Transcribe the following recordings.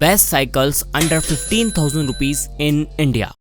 Best cycles under 15,000 rupees in India.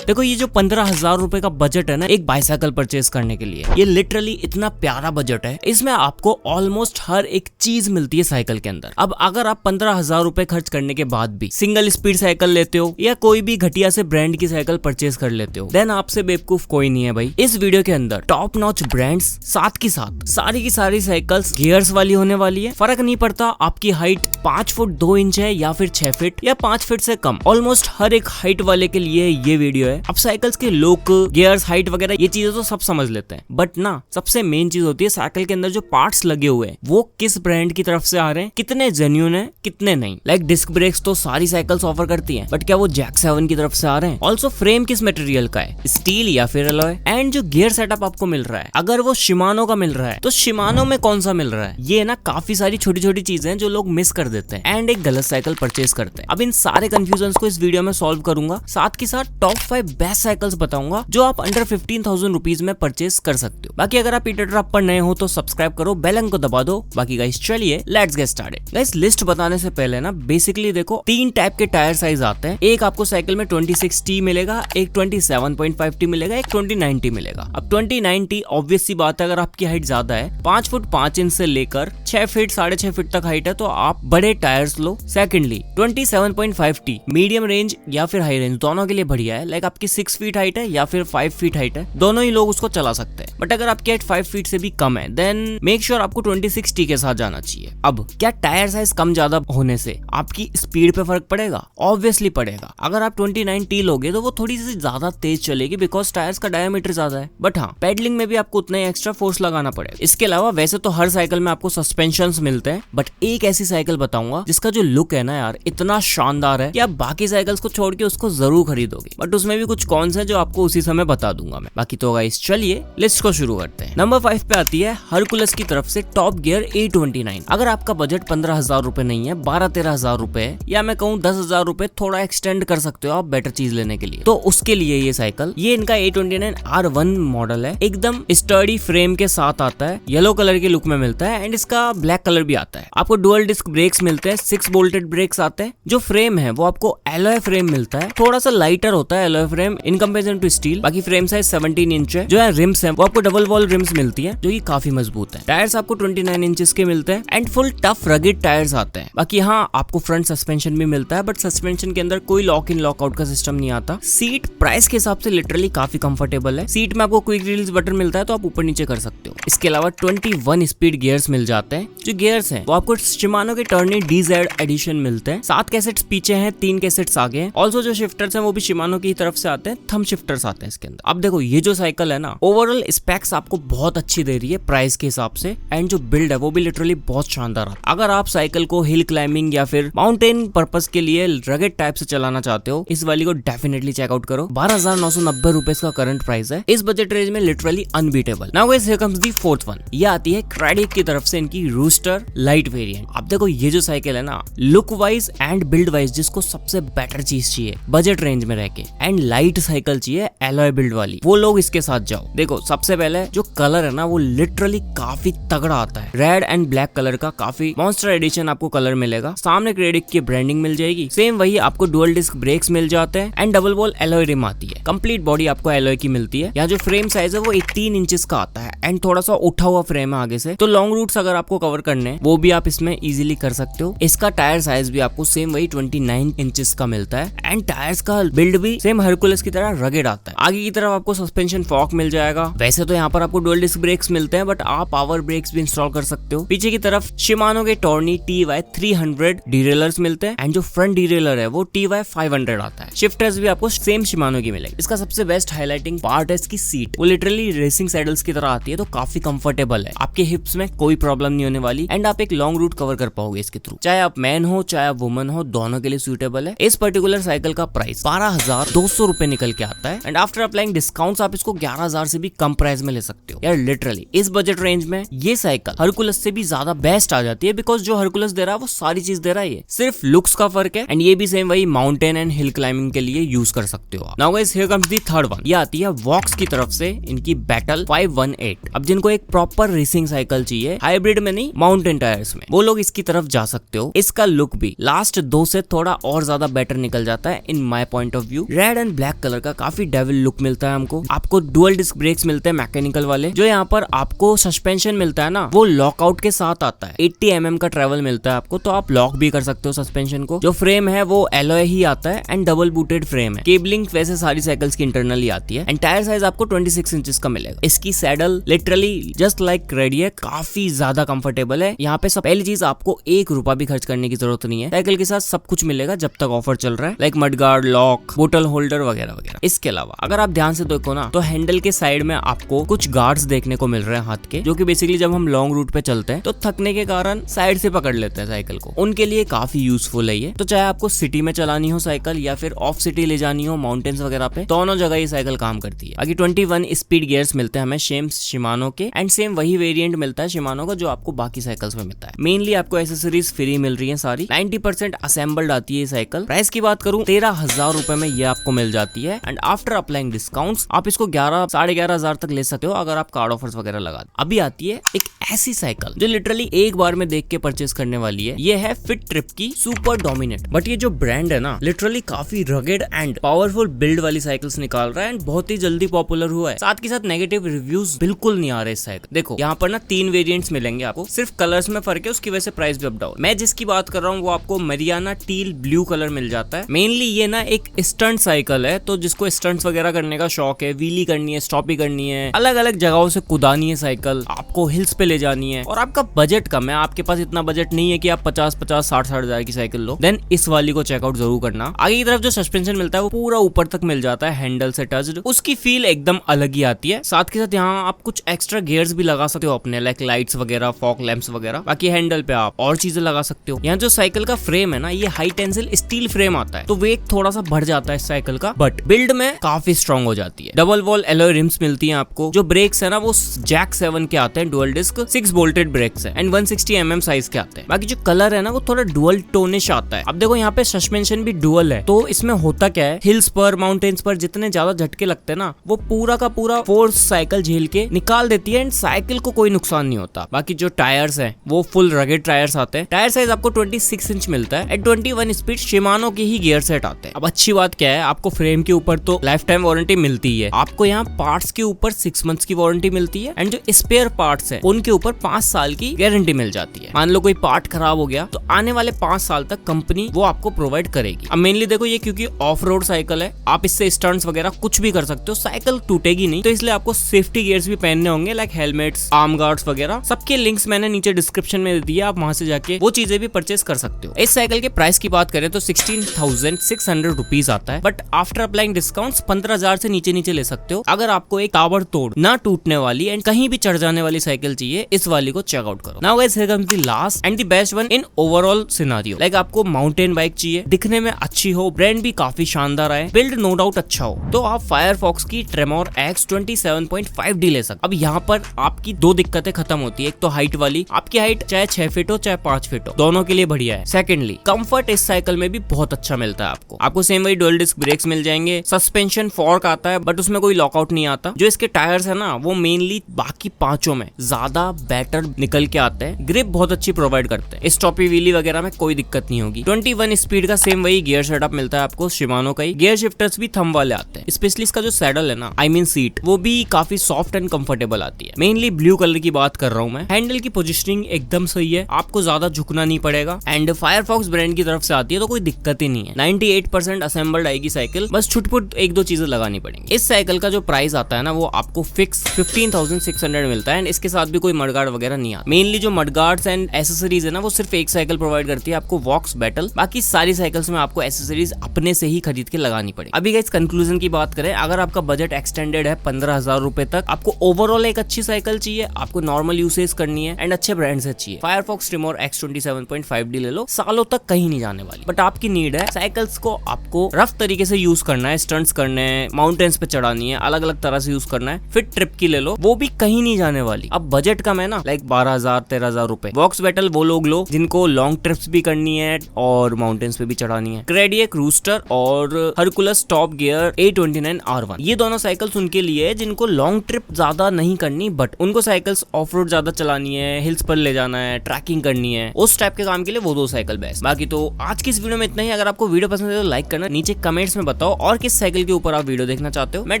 देखो ये जो 15,000 रुपए का बजट है ना एक बाइसाइकिल परचेज करने के लिए, ये लिटरली इतना प्यारा बजट है। इसमें आपको ऑलमोस्ट हर एक चीज मिलती है साइकिल के अंदर। अब अगर आप 15,000 रुपए खर्च करने के बाद भी सिंगल स्पीड साइकिल लेते हो या कोई भी घटिया से ब्रांड की साइकिल परचेज कर लेते हो, देन आपसे बेवकूफ कोई नहीं है भाई। इस वीडियो के अंदर टॉप नॉच ब्रांड्स साथ की साथ सारी की सारी साइकिल्स गियर्स वाली होने वाली है। फर्क नहीं पड़ता आपकी हाइट 5 फुट 2 इंच है या फिर 6 फीट या 5 फीट से कम, ऑलमोस्ट हर एक हाइट वाले के लिए ये वीडियो है। अब साइकिल्स के लुक, गियर्स, हाइट वगैरह ये चीजें तो सब समझ लेते हैं, बट ना सबसे मेन चीज होती है साइकिल के अंदर जो पार्ट्स लगे हुए हैं वो किस ब्रांड की तरफ से आ रहे हैं, कितने जेन्युइन है कितने नहीं। लाइक डिस्क ब्रेक्स तो सारी साइकिल्स ऑफर करती हैं, बट क्या वो जैक 7 की तरफ से आ रहे हैं? ऑल्सो फ्रेम किस मटेरियल का है, स्टील या फिर अलॉय? एंड जो गियर सेटअप आपको मिल रहा है अगर वो शिमानो का मिल रहा है तो शिमानो में कौन सा मिल रहा है? ये ना काफी सारी छोटी छोटी चीजें हैं जो लोग मिस कर देते हैं एंड एक गलत साइकिल परचेज करते हैं। अब इन सारे कंफ्यूजन को इस वीडियो में सॉल्व करूंगा, साथ ही साथ टॉप 5 बेस्ट साइकिल्स बताऊंगा जो आप अंडर 15,000 रुपीज में परचेज कर सकते हो। बाकी अगर आप ईटर ड्रॉप पर नए हो तो सब्सक्राइब करो, बेल आइकन को दबा दो। बाकी गाइस चलिए let's get started. Guys list बताने से पहले ना बेसिकली देखो 3 टाइप के टायर साइज आते हैं। एक आपको साइकिल में 26T मिलेगा, एक 27.5T मिलेगा, एक 29T मिलेगा। अब 29T ऑब्वियस सी बात है, अगर आपकी हाइट ज्यादा है 5 फुट 5 इंच से लेकर 6 फीट 6.5 फीट तक हाइट है तो आप बड़े टायर्स लो। सेकेंडली 27.5T मीडियम रेंज या फिर हाई रेंज दोनों के लिए बढ़िया है। लाइक आपकी 6 फीट हाइट है या फिर 5 फीट हाइट है, दोनों ही लोग उसको चला सकते हैं। बट अगर आपकी हाइट 5 फीट से भी कम है देन मेक श्योर आपको 26T के साथ जाना चाहिए। अब क्या टायर साइज कम ज्यादा होने से आपकी स्पीड पे फर्क पड़ेगा? ऑब्वियसली पड़ेगा। अगर आप 29T लोगे तो वो थोड़ी सी ज्यादा तेज चलेगी बिकॉज टायर्स का डायमीटर ज्यादा है, बट हाँ पेडलिंग में भी आपको उतना ही एक्स्ट्रा फोर्स लगाना पड़ेगा। इसके अलावा वैसे तो हर साइकिल में आपको सस्पेंशंस मिलते हैं, बट एक ऐसी साइकिल बताऊंगा जिसका जो लुक है ना यार इतना शानदार है कि आप बाकी साइकिल्स को छोड़ के उसको जरूर खरीदोगे। बट उसमें भी कुछ कॉन्स है जो आपको उसी समय बता दूंगा मैं। बाकी तो गाइस चलिए लिस्ट को शुरू करते हैं। नंबर 5 पे आती है हरकुलस की तरफ से टॉप गियर A29। अगर आपका बजट 15,000 रुपए नहीं है, 12-13,000 रुपए है, या मैं कहूँ 10,000 रुपए थोड़ा एक्सटेंड कर सकते हो आप बेटर चीज लेने के लिए, तो उसके लिए ये साइकिल, ये इनका A29 R1 मॉडल है। एकदम स्टर्डी फ्रेम के साथ आता है, येलो कलर के लुक में मिलता है एंड इसका ब्लैक कलर भी आता है। आपको डुअल डिस्क ब्रेक्स मिलते हैं, 6 बोल्टेड ब्रेक्स आते हैं। जो फ्रेम है वो आपको एलॉय फ्रेम मिलता है, थोड़ा सा लाइटर होता है alloy frame in comparison to steel. बाकी फ्रेम साइज 17 इंच है। जो है रिम्स है वो आपको डबल वॉल रिम्स मिलती है जो कि काफी मजबूत है। टायर्स आपको 29 इंचेस के मिलते हैं and full tough rugged tyres आते हैं। बाकी हाँ आपको फ्रंट सस्पेंशन भी मिलता है, बट सस्पेंशन के अंदर कोई लॉक इन लॉक आउट का सिस्टम नहीं आता। सीट प्राइस के हिसाब से लिटरली काफी कंफर्टेबल है। सीट में आपको क्विक रिलीज बटन मिलता है तो आप ऊपर नीचे कर सकते हो। इसके अलावा 21 स्पीड गियर्स मिल जाते हैं। जो गियर्स हैं वो आपको शिमानो के टर्नी DZ एडिशन मिलते हैं। 7 कैसेट्स पीछे हैं, 3 कैसेट्स आगे हैं। ऑल्सो जो शिफ्टर्स हैं वो भी शिमानो की तरफ से आते हैं, थंब शिफ्टर्स आते हैं इसके अंदर। अब देखो ये जो साइकिल है ना ओवरऑल स्पेक्स आपको बहुत अच्छी दे रही है प्राइस के हिसाब से, एंड जो बिल्ड है वो भी लिटरली बहुत शानदार है। अगर आप साइकिल को हिल क्लाइंबिंग या फिर माउंटेन पर्पस के लिए रगेड टाइप से चलाना चाहते हो, इस वाली को डेफिनेटली चेकआउट करो। 12,990 रुपए का करंट प्राइस है। इस बजट रेंज में literally unbeatable. Now guys here comes the fourth one. ये आती है क्रेडिट की तरफ से इनकी रूस्टर लाइट वेरिएंट। अब देखो ये जो साइकिल है ना look wise and build wise जिसको सबसे बेटर चीज चाहिए बजट रेंज में रह के एंड लाइट साइकिल चाहिए एलॉय बिल्ड वाली, वो लोग इसके साथ जाओ। देखो सबसे पहले जो कलर है ना वो लिटरली काफी तगड़ा आता है। रेड एंड ब्लैक कलर का काफी मॉन्स्टर एडिशन आपको कलर मिलेगा। सामने क्रेडिट की ब्रांडिंग मिल जाएगी। सेम वही आपको डुअल डिस्क ब्रेक्स मिल जाते हैं and double wall alloy rim आती है। कंप्लीट बॉडी आपको एलॉय की मिलती है। यहाँ जो फ्रेम साइज है वो 18 इंचेस का आता है एंड थोड़ा सा उठा हुआ फ्रेम है आगे से, तो लॉन्ग रूट्स अगर आपको कवर करने हैं वो भी आप इसमें इजीली कर सकते हो। इसका टायर साइज भी आपको सेम वही 29 इंचेस का मिलता है एंड टायर्स का बिल्ड भी सेम हरकुलस की तरह रगेड आता है। आगे की तरफ आपको सस्पेंशन फॉक मिल जाएगा। वैसे तो यहाँ पर आपको डुअल डिस्क ब्रेक्स मिलते हैं, बट आप पावर ब्रेक्स भी इंस्टॉल कर सकते हो। पीछे की तरफ शिमानो के टॉर्नी TY300 डीरेलर्स मिलते हैं एंड जो फ्रंट डीरेलर है वो TY500 आता है। शिफ्टर्स भी आपको सेम शिमानो की मिलेगी। इसका सबसे बेस्ट हाईलाइटिंग पार्ट है इसकी सीट। वो लिटरली रेसिंग सैडल्स की तरह आती है तो काफी कंफर्टेबल है। आपके हिप्स में कोई प्रॉब्लम नहीं होने वाली एंड आप एक लॉन्ग रूट कवर कर पाओगे इसके थ्रू। चाहे आप मैन हो चाहे आप वुमन हो, दोनों के लिए सूटेबल है। इस पर्टिकुलर साइकिल का प्राइस 12,200 900 रुपए निकल के आता है एंड आफ्टर अप्लाइंग डिस्काउंट्स आप इसको 11,000 से भी कम प्राइस में ले सकते हो। यार लिटरली इस बजट रेंज में ये साइकिल हरकुलस से भी ज्यादा बेस्ट आ जाती है, बिकॉज जो हरकुलस दे रहा है वो सारी चीज दे रहा है, ये सिर्फ लुक्स का फर्क है एंड ये भी सेम वही माउंटेन एंड हिल क्लाइंबिंग के लिए यूज कर सकते हो। Now guys here comes the third one. ये आती है वॉक्स की तरफ से, इनकी बैटल 518। अब जिनको एक प्रॉपर रेसिंग साइकिल चाहिए, हाइब्रिड में नहीं माउंटेन टायर्स में, वो लोग इसकी तरफ जा सकते हो। इसका लुक भी लास्ट 2 से थोड़ा और ज्यादा बेटर निकल जाता है in my point of view. Red and black colour का काफी डेविल लुक मिलता है हमको। आपको डुअल डिस्क ब्रेक्स मिलते हैं मैकेनिकल वाले। जो यहाँ पर आपको सस्पेंशन मिलता है ना, वो लॉकआउट के साथ आता है। 80 mm का ट्रेवल मिलता है आपको, तो आप लॉक भी कर सकते हो सस्पेंशन को। जो फ्रेम है वो एलॉय ही आता है एंड डबल बूटेड फ्रेम है। केबलिंग वैसे सारी साइकिल्स की इंटरनली आती है एंड टायर साइज आपको 26 इंचेस का मिलेगा। इसकी सैडल लिटरली जस्ट लाइक रेडियर काफी ज्यादा कंफर्टेबल है। यहाँ पे सब पहली चीज, आपको 1 रुपया भी खर्च करने की जरूरत नहीं है। साइकिल के साथ सब कुछ मिलेगा जब तक ऑफर चल रहा है, लाइक मडगार्ड, लॉक, बोतल होल्डर वगैरह वगैरह। इसके अलावा अगर आप ध्यान से देखो ना, तो हैंडल के साइड में आपको कुछ गार्ड्स देखने को मिल रहे हैं हाथ के, जो कि बेसिकली जब हम लॉन्ग रूट पे चलते हैं तो थकने के कारण साइड से पकड़ लेते हैं साइकिल को, उनके लिए काफी यूजफुल है ये। तो चाहे आपको सिटी में चलानी हो साइकिल या फिर ऑफ सिटी ले जानी हो माउंटेन्स वगैरह पे, दोनों जगह ये साइकिल काम करती है। बाकी 21 स्पीड गियर्स मिलते हैं हमें सेम शिमानो के एंड सेम वही वेरिएंट मिलता है शिमानो का जो आपको बाकी साइकिल्स में मिलता है। मेनली आपको एसेसरीज फ्री मिल रही है सारी। 90% असेंबल्ड आती है ये साइकिल। प्राइस की बात करूं 13,000 रुपए में ये आपको मिल जाती है एंड आफ्टर अप्लाइंग डिस्काउंट्स आप इसको 11,500 तक ले सकते हो अगर आप कार्ड ऑफर्स वगैरह लगा दो। अभी आती है एक ऐसी साइकिल जो लिटरली एक बार में देख के परचेस करने वाली है। ये है फिट ट्रिप की सुपर डोमिनेट। बट ये जो ब्रांड है ना, लिटरली काफी रगेड एंड पावरफुल बिल्ड वाली साइकिल्स निकाल रहा है एंड बहुत ही जल्दी पॉपुलर हुआ है। साथ के साथ नेगेटिव रिव्यूज बिल्कुल नहीं आ रहे इस साइकिल। देखो यहाँ पर ना 3 वेरिएंट्स मिलेंगे आपको, सिर्फ कलर्स में फर्क है, उसकी वजह से प्राइस भी अप डाउन। मैं जिसकी बात कर रहा हूँ वो आपको मरियाना टील ब्लू कलर मिल जाता है। मेनली ये ना एक स्टंट साइकिल है, तो जिसको स्टंट्स वगैरह करने का शौक है, व्हीली करनी है, स्टॉपी करनी है, अलग अलग जगहों से कुदानी है साइकिल, आपको हिल्स पे ले जानी है और आपका बजट कम है, आपके पास इतना बजट नहीं है कि आप 50-60 हजार की साइकिल लो, देन इस वाली को चेकआउट जरूर करना। आगे की तरफ जो सस्पेंशन मिलता है वो पूरा ऊपर तक मिल जाता है, हैंडल से टच्ड, उसकी फील एकदम अलग ही आती है। साथ के साथ यहाँ आप कुछ एक्स्ट्रा गियर्स भी लगा सकते हो अपने, लाइक लाइट्स वगैरह, फॉग लैंप्स वगैरह। बाकी हैंडल पे आप और चीजें लगा सकते हो। यहाँ जो साइकिल का फ्रेम है ना, ये हाई टेंसिल स्टील फ्रेम आता है, तो वेट थोड़ा सा बढ़ जाता है इस साइकिल का, बट बिल्ड में काफी स्ट्रॉन्ग हो जाती है। डबल वॉल एलॉय रिम्स मिलती है आपको। जो ब्रेक्स है ना वो जैक 7 के आते हैं, डुअल डिस्क 6 बोल्टेड ब्रेक्स है एंड 160 mm साइज के आते हैं। बाकी जो कलर है ना वो थोड़ा डुअल टोनिश आता है। अब देखो यहाँ पे सस्पेंशन भी डुअल है, तो इसमें होता क्या है, हिल्स पर माउंटेन्स पर जितने ज्यादा झटके लगते हैं ना, वो पूरा का पूरा फोर्स साइकिल झेल के निकाल देती है एंड साइकिल को कोई नुकसान नहीं होता। बाकी जो टायर्स है वो फुल रगेड टायर्स आते हैं। टायर साइज आपको 26 इंच मिलता है एंड 21 स्पीड शिमानो के ही गियर सेट आते हैं। अब अच्छी बात क्या है, आपको फ्रेम के ऊपर तो लाइफ टाइम वारंटी मिलती है, आपको यहाँ पार्ट्स के ऊपर 6 मंथ्स की वारंटी मिलती है एंड जो स्पेयर पार्ट्स है उनके ऊपर 5 साल की गारंटी मिल जाती है। मान लो कोई पार्ट खराब हो गया तो आने वाले 5 साल तक कंपनी वो आपको प्रोवाइड करेगी। अब मेनली देखो ये क्योंकि ऑफ रोड साइकिल है, आप इससे स्टंट्स वगैरह कुछ भी कर सकते हो, साइकिल टूटेगी नहीं, तो इसलिए आपको सेफ्टी गियर्स भी पहनने होंगे, लाइक हेलमेट्स, आर्म गार्ड्स वगैरह। सबके लिंक्स मैंने नीचे डिस्क्रिप्शन में दे दिया, आप वहां से जाके वो चीजें भी परचेस कर सकते हो। इस साइकिल के प्राइस की बात करें तो 16,600 रुपीज आता है, बट आफ्टर अप्लाइंग डिस्काउंट्स 15,000 से नीचे ले सकते हो। अगर आपको एक ताबड़तोड़ ना टूटने वाली एंड कहीं भी चढ़ जाने वाली साइकिल चाहिए, इस वाली को चेकआउट करो। Now guys here comes the last and the best one in overall scenario. Like आपको माउंटेन बाइक चाहिए, दिखने में अच्छी हो, ब्रांड भी काफी शानदार है, बिल्ड नो डाउट अच्छा हो, तो आप फायरफॉक्स की ट्रेमोर X 27.5D ले सकते। अब यहाँ पर आपकी 2 दिक्कतें खत्म होती है। एक तो हाइट वाली, आपकी हाइट चाहे 6 फीट हो चाहे 5 फीट हो, दोनों के लिए बढ़िया है। सेकेंडली कंफर्ट इस साइकिल में भी बहुत अच्छा मिलता है आपको सेम वही डुअल डिस्क ब्रेक्स मिल जाएंगे। सस्पेंशन फॉर्क आता है बट उसमें कोई लॉकआउट नहीं आता। जो इसके टायर्स है ना वो मेनली बाकी 5 में ज्यादा बेटर निकल के आते हैं, ग्रिप बहुत अच्छी प्रोवाइड करते हैं, स्टॉपी व्हीली वगैरह में कोई दिक्कत नहीं होगी। 21 स्पीड का सेम वही गियर सेटअप मिलता है आपको शिमानो का ही। गियर शिफ्टर्स भी थंब वाले आते हैं। स्पेशली इसका जो सैडल है ना, आई मीन सीट, वो भी काफी सॉफ्ट एंड कंफर्टेबल आती है। मेनली ब्लू कलर की बात कर रहा हूँ मैं। हैंडल की पोजिशनिंग एकदम सही है, आपको ज्यादा झुकना नहीं पड़ेगा एंड फायरफॉक्स ब्रांड की तरफ से आती है तो कोई दिक्कत ही नहीं है। 98% असेंबल्ड आएगी साइकिल, बस छुटपुट 1-2 चीजें लगानी पड़ेंगी। इस साइकिल का जो प्राइस आता है ना वो आपको फिक्स 15,600 मिलता है एंड इसके इसके साथ भी कोई मडगार्ड वगैरह नहीं आता। मेनली जो मडगार्ड्स एंड एसेसरीज है ना वो सिर्फ एक साइकिल प्रोवाइड करती है आपको, वॉक्स बैटल। बाकी सारी साइकिल्स में आपको एसेसरीज अपने से ही खरीद के लगानी पड़े। अभी गाइस कंक्लूजन की बात करें, अगर आपका बजट एक्सटेंडेड है 15,000 रुपए तक, आपको ओवरऑल एक अच्छी साइकिल चाहिए, आपको नॉर्मल यूसेज करनी है एंड अच्छे ब्रांड से चाहिए, फायरफॉक्स ट्रिमोर X27.5D ले लो, सालों तक कहीं नहीं जाने वाली। बट आपकी नीड है साइकिल्स को आपको रफ तरीके से यूज करना है, स्टंट्स करने हैं, माउंटेन्स पे चढ़ानी है, अलग अलग तरह से यूज करना है, फिर ट्रिप की ले लो, वो भी कहीं नहीं जाने वाली। अब बजट कम है ना, लाइक 12,000-13,000 रुपए। वॉक्स बैटल वो लोग लो जिनको लॉन्ग ट्रिप्स भी करनी है और माउंटेन्स पे भी चढ़ानी है। क्रेडिएक रूस्टर और हरकुलस टॉप गियर A29R1, ये दोनों साइकिल्स उनके लिए है जिनको लॉन्ग ट्रिप ज्यादा नहीं करनी, बट उनको साइकिल्स ऑफ रोड ज्यादा चलानी है, हिल्स पर ले जाना है, ट्रैकिंग करनी है, उस टाइप के काम के लिए वो दो साइकिल बेस्ट। बाकी तो आज की इस वीडियो में इतना ही। अगर आपको वीडियो पसंद है तो लाइक करना, नीचे कमेंट्स में बताओ और किस साइकिल के ऊपर आप वीडियो देखना चाहते हो, मैं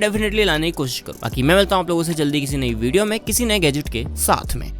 डेफिनेटली लाने की कोशिश करूँ। बाकी मैं मिलता हूँ आप लोगों से जल्दी किसी नई वीडियो में किसी नए गैजेट के साथ में।